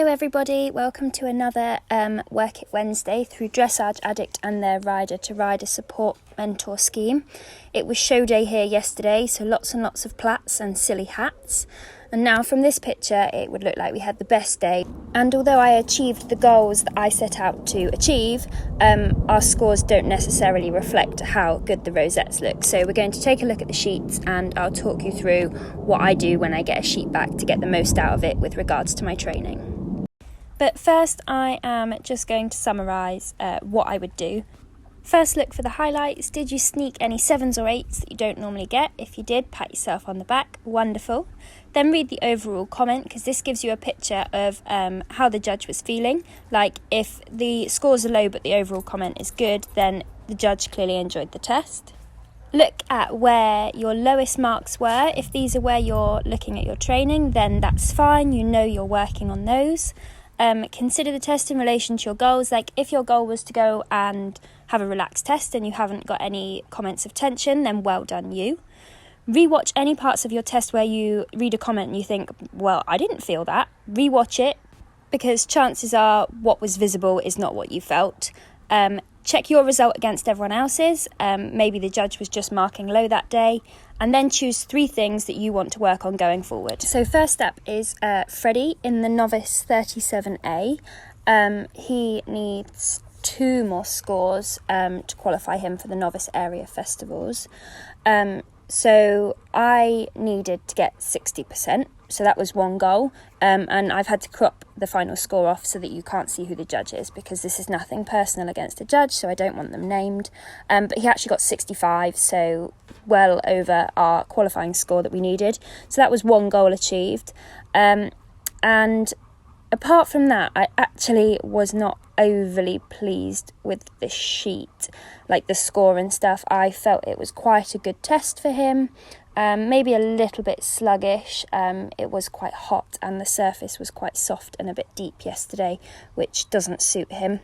everybody, welcome to another Work It Wednesday through Dressage Addict and their Rider to Rider support mentor scheme. It was show day here yesterday, so lots and lots of plats and silly hats. And now from this picture it would look like we had the best day. And although I achieved the goals that I set out to achieve, our scores don't necessarily reflect how good the rosettes look. So we're going to take a look at the sheets and I'll talk you through what I do when I get a sheet back to get the most out of it with regards to my training. But first I am just going to summarise what I would do. First, look for the highlights. Did you sneak any 7s or 8s that you don't normally get? If you did, pat yourself on the back. Wonderful. Then read the overall comment, because this gives you a picture of how the judge was feeling. Like, if the scores are low but the overall comment is good, then the judge clearly enjoyed the test. Look at where your lowest marks were. If these are where you're looking at your training, then that's fine. You know you're working on those. Consider the test in relation to your goals. Like, if your goal was to go and have a relaxed test and you haven't got any comments of tension, then well done you. Rewatch any parts of your test where you read a comment and you think, well, I didn't feel that. Rewatch it, because chances are what was visible is not what you felt. Check your result against everyone else's. Maybe the judge was just marking low that day. And then choose 3 things that you want to work on going forward. So first up is Freddie in the Novice 37A. He needs 2 more scores to qualify him for the Novice Area Festivals. So I needed to get 60%, so that was one goal, and I've had to crop the final score off so that you can't see who the judge is, because this is nothing personal against a judge, so I don't want them named. But he actually got 65, so well over our qualifying score that we needed. So that was one goal achieved. And apart from that, I actually was not overly pleased with the sheet, like the score and stuff. I felt it was quite a good test for him, maybe a little bit sluggish. It was quite hot and the surface was quite soft and a bit deep yesterday, which doesn't suit him.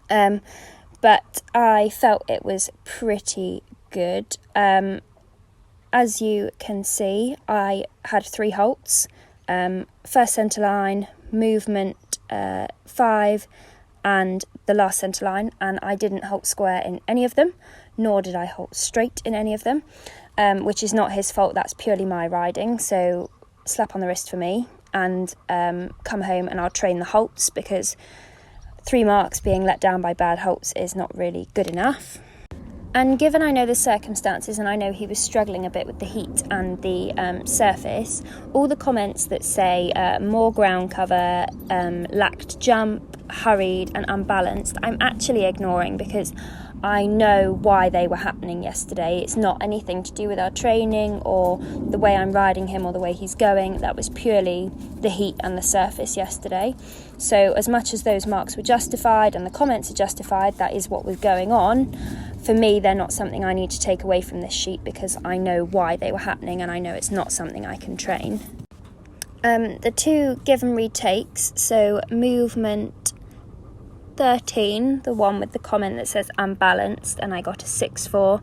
But I felt it was pretty good. As you can see, I had 3 halts, first centre line, movement 5, and the last centre line, and I didn't halt square in any of them, nor did I halt straight in any of them, which is not his fault. That's purely my riding, so slap on the wrist for me, and come home and I'll train the halts, because 3 marks being let down by bad halts is not really good enough. And given I know the circumstances and I know he was struggling a bit with the heat and the surface, all the comments that say more ground cover, lacked jump, hurried and unbalanced, I'm actually ignoring, because I know why they were happening yesterday. It's not anything to do with our training or the way I'm riding him or the way he's going. That was purely the heat and the surface yesterday. So as much as those marks were justified and the comments are justified, that is what was going on. For me, they're not something I need to take away from this sheet, because I know why they were happening and I know it's not something I can train. The 2 give and retakes, so movement 13, the one with the comment that says unbalanced, and I got a 6 for,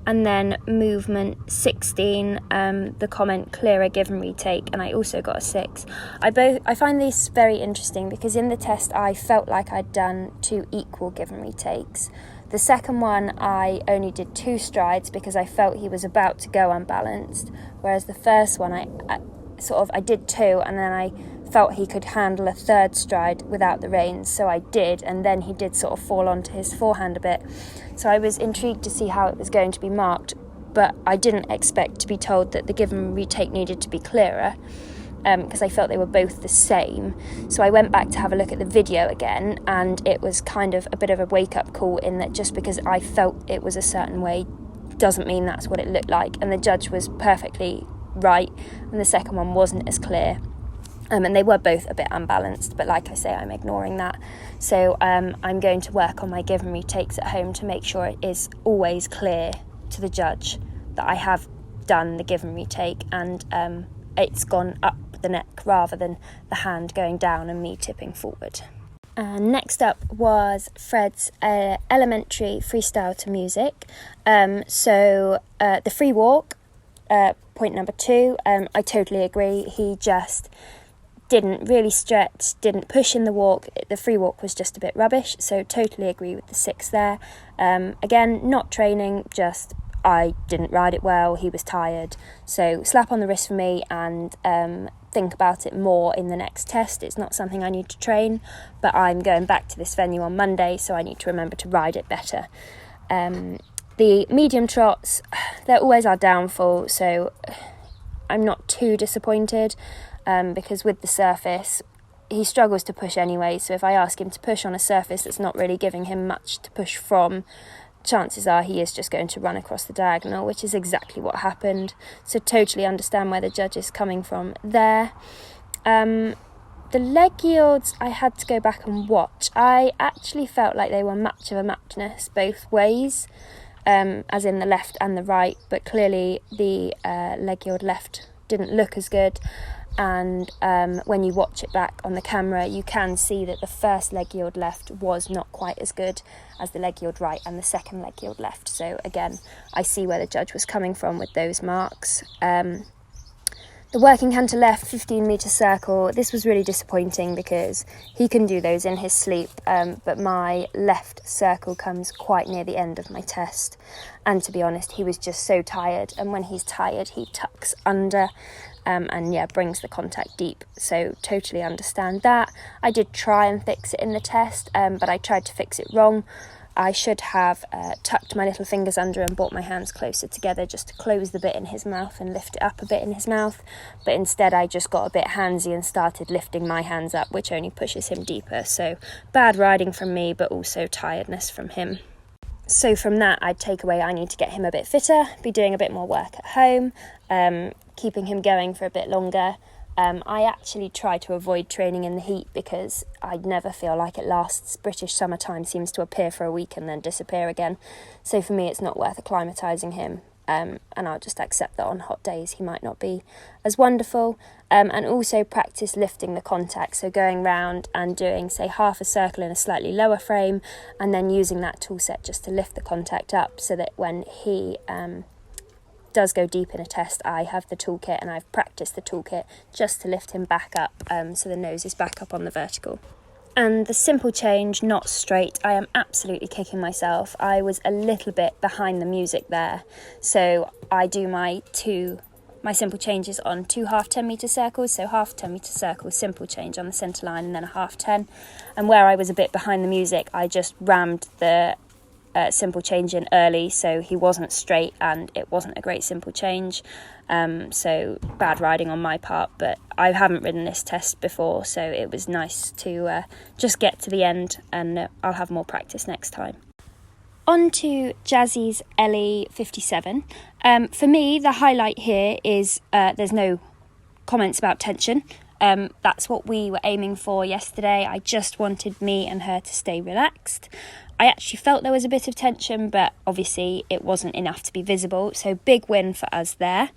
and then movement 16, the comment clearer give and retake, and I also got a 6. I find this very interesting, because in the test I felt like I'd done 2 equal give and retakes. The second one I only did 2 strides because I felt he was about to go unbalanced, whereas the first one I did 2 and then I felt he could handle a 3rd stride without the reins, so I did, and then he did sort of fall onto his forehand a bit. So I was intrigued to see how it was going to be marked, but I didn't expect to be told that the give and retake needed to be clearer, because I felt they were both the same. So I went back to have a look at the video again, and it was kind of a bit of a wake-up call, in that just because I felt it was a certain way doesn't mean that's what it looked like, and the judge was perfectly right, and the second one wasn't as clear. And they were both a bit unbalanced, but like I say, I'm ignoring that. So I'm going to work on my give and retakes at home to make sure it is always clear to the judge that I have done the give and retake, and it's gone up the neck rather than the hand going down and me tipping forward. Next up was Fred's elementary freestyle to music. So the free walk, point number 2, I totally agree. He just didn't really stretch, didn't push in the walk. The free walk was just a bit rubbish, so totally agree with the 6 there. Again, not training, just I didn't ride it well, he was tired. So slap on the wrist for me, and think about it more in the next test. It's not something I need to train, but I'm going back to this venue on Monday, so I need to remember to ride it better. The medium trots, they're always our downfall, so I'm not too disappointed, because with the surface, he struggles to push anyway, so if I ask him to push on a surface that's not really giving him much to push from, chances are he is just going to run across the diagonal, which is exactly what happened. So totally understand where the judge is coming from there. The leg yields I had to go back and watch. I actually felt like they were much of a muchness both ways, as in the left and the right, but clearly the leg yield left didn't look as good. And when you watch it back on the camera, you can see that the first leg yield left was not quite as good as the leg yield right and the second leg yield left. So again, I see where the judge was coming from with those marks. The working canter left 15-metre circle, this was really disappointing because he can do those in his sleep, but my left circle comes quite near the end of my test. And to be honest, he was just so tired, and when he's tired, he tucks under. Brings the contact deep, so totally understand that. I did try and fix it in the test, but I tried to fix it wrong. I should have tucked my little fingers under and brought my hands closer together just to close the bit in his mouth and lift it up a bit in his mouth, but instead I just got a bit handsy and started lifting my hands up, which only pushes him deeper. So bad riding from me, but also tiredness from him. So from that, I'd take away I need to get him a bit fitter, be doing a bit more work at home, keeping him going for a bit longer. I actually try to avoid training in the heat because I'd never feel like it lasts. British summertime seems to appear for a week and then disappear again. So for me, it's not worth acclimatising him. And I'll just accept that on hot days he might not be as wonderful. And also practice lifting the contact, so going round and doing, say, half a circle in a slightly lower frame, and then using that tool set just to lift the contact up, so that when he does go deep in a test, I have the toolkit and I've practiced the toolkit just to lift him back up, so the nose is back up on the vertical. And the simple change, not straight, I am absolutely kicking myself. I was a little bit behind the music there. So I do my simple changes on 2 half 10-metre circles. So half 10-metre circle, simple change on the centre line, and then a half 10. And where I was a bit behind the music, I just rammed the simple change in early, so he wasn't straight and it wasn't a great simple change. So bad riding on my part, but I haven't ridden this test before, so it was nice to just get to the end, and I'll have more practice next time. On to Jazzy's Ellie 57. For me, the highlight here is there's no comments about tension. That's what we were aiming for yesterday. I just wanted me and her to stay relaxed. I actually felt there was a bit of tension, but obviously it wasn't enough to be visible, so big win for us there.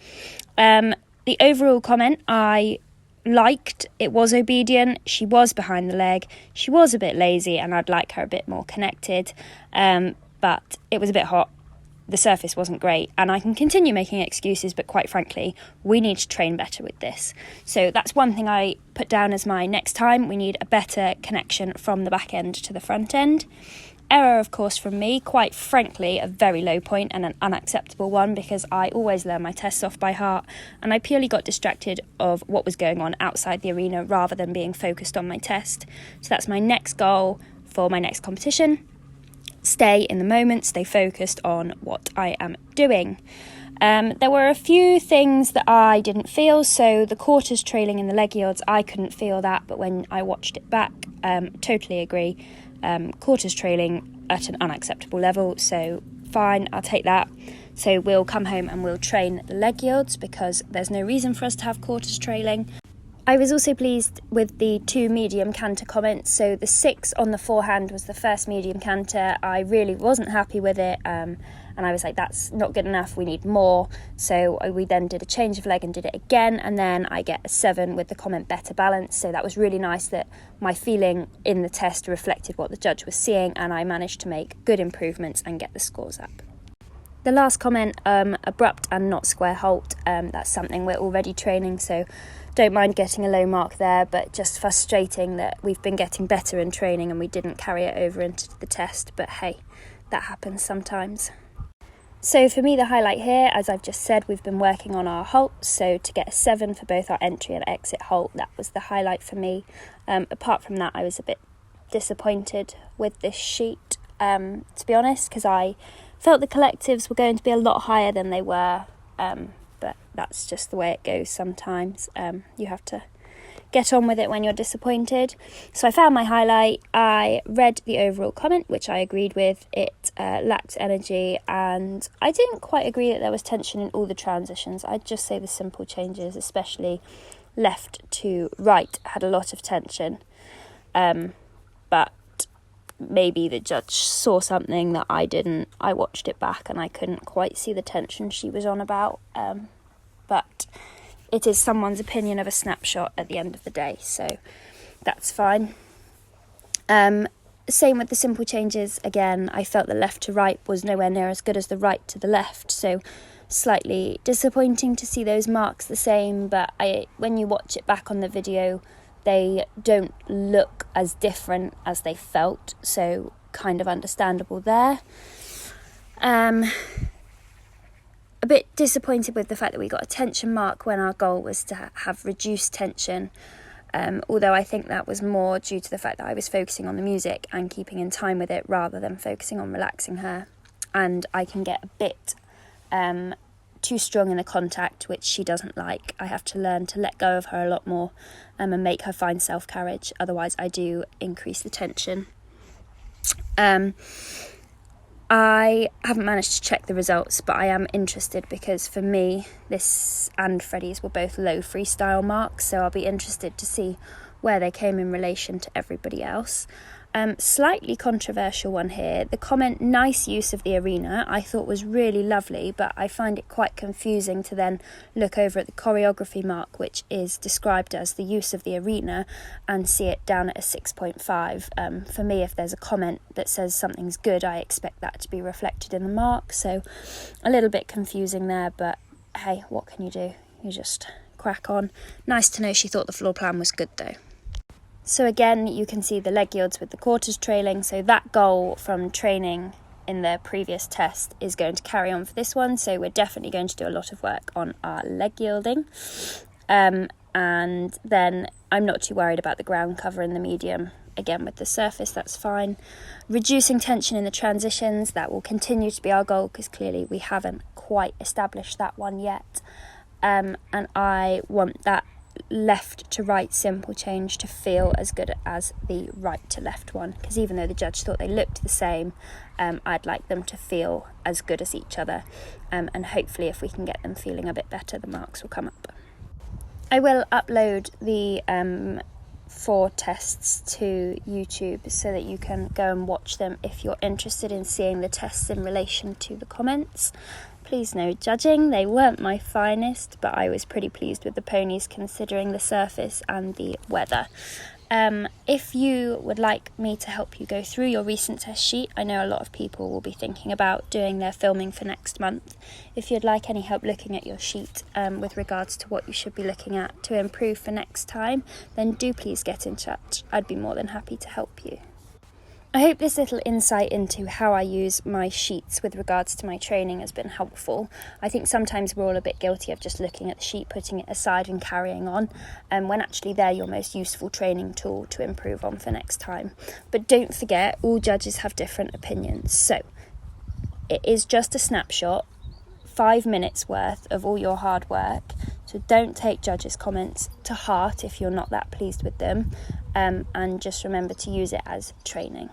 The overall comment I liked, it was obedient, she was behind the leg, she was a bit lazy, and I'd like her a bit more connected, but it was a bit hot. The surface wasn't great, and I can continue making excuses, but quite frankly, we need to train better with this. So that's one thing I put down as my next time. We need a better connection from the back end to the front end. Error, of course, from me, quite frankly, a very low point and an unacceptable one, because I always learn my tests off by heart, and I purely got distracted of what was going on outside the arena rather than being focused on my test. So that's my next goal for my next competition. Stay in the moment, stay focused on what I am doing. There were a few things that I didn't feel, so the quarters trailing in the leg yields, I couldn't feel that, but when I watched it back, totally agree. Quarters trailing at an unacceptable level, so fine, I'll take that. So we'll come home and we'll train the leg yields, because there's no reason for us to have quarters trailing. I was also pleased with the 2 medium canter comments. So the 6 on the forehand was the first medium canter. I really wasn't happy with it, and I was like, that's not good enough, we need more. So we then did a change of leg and did it again, and then I get a 7 with the comment better balance. So that was really nice that my feeling in the test reflected what the judge was seeing, and I managed to make good improvements and get the scores up. The last comment, abrupt and not square halt, that's something we're already training, so don't mind getting a low mark there, but just frustrating that we've been getting better in training and we didn't carry it over into the test, but hey, that happens sometimes. So for me, the highlight here, as I've just said, we've been working on our halts, so to get a 7 for both our entry and exit halt, that was the highlight for me. Apart from that, I was a bit disappointed with this sheet, to be honest, because I felt the collectives were going to be a lot higher than they were, but that's just the way it goes sometimes. You have to get on with it when you're disappointed. So I found my highlight, I read the overall comment, which I agreed with. It lacked energy, and I didn't quite agree that there was tension in all the transitions. I'd just say the simple changes, especially left to right, had a lot of tension, but maybe the judge saw something that I didn't. I watched it back and I couldn't quite see the tension she was on about, but it is someone's opinion of a snapshot at the end of the day, so that's fine. Same with the simple changes. Again, I felt the left to right was nowhere near as good as the right to the left, so slightly disappointing to see those marks the same, but when you watch it back on the video, they don't look as different as they felt, so kind of understandable there. A bit disappointed with the fact that we got a tension mark when our goal was to have reduced tension, although I think that was more due to the fact that I was focusing on the music and keeping in time with it rather than focusing on relaxing her, and I can get a bit too strong in the contact, which she doesn't like. I have to learn to let go of her a lot more, and make her find self-carriage, otherwise I do increase the tension. I haven't managed to check the results, but I am interested because for me, this and Freddie's were both low freestyle marks, so I'll be interested to see where they came in relation to everybody else. Slightly controversial one here. The comment, nice use of the arena, I thought was really lovely, but I find it quite confusing to then look over at the choreography mark, which is described as the use of the arena, and see it down at a 6.5. For me, if there's a comment that says something's good, I expect that to be reflected in the mark, so a little bit confusing there, but hey, what can you do? You just crack on. Nice to know she thought the floor plan was good though. So again, you can see the leg yields with the quarters trailing, so that goal from training in the previous test is going to carry on for this one, so we're definitely going to do a lot of work on our leg yielding. And then I'm not too worried about the ground cover in the medium. Again, with the surface, that's fine. Reducing tension in the transitions, that will continue to be our goal because clearly we haven't quite established that one yet. And I want that left to right simple change to feel as good as the right to left one, because even though the judge thought they looked the same, I'd like them to feel as good as each other, and hopefully if we can get them feeling a bit better, the marks will come up. I will upload the 4 tests to YouTube so that you can go and watch them if you're interested in seeing the tests in relation to the comments. Please no judging, they weren't my finest, but I was pretty pleased with the ponies considering the surface and the weather. If you would like me to help you go through your recent test sheet, I know a lot of people will be thinking about doing their filming for next month. If you'd like any help looking at your sheet with regards to what you should be looking at to improve for next time, then do please get in touch. I'd be more than happy to help you. I hope this little insight into how I use my sheets with regards to my training has been helpful. I think sometimes we're all a bit guilty of just looking at the sheet, putting it aside and carrying on, when actually they're your most useful training tool to improve on for next time. But don't forget, all judges have different opinions, so it is just a snapshot, 5 minutes worth of all your hard work, so don't take judges' comments to heart if you're not that pleased with them, and just remember to use it as training.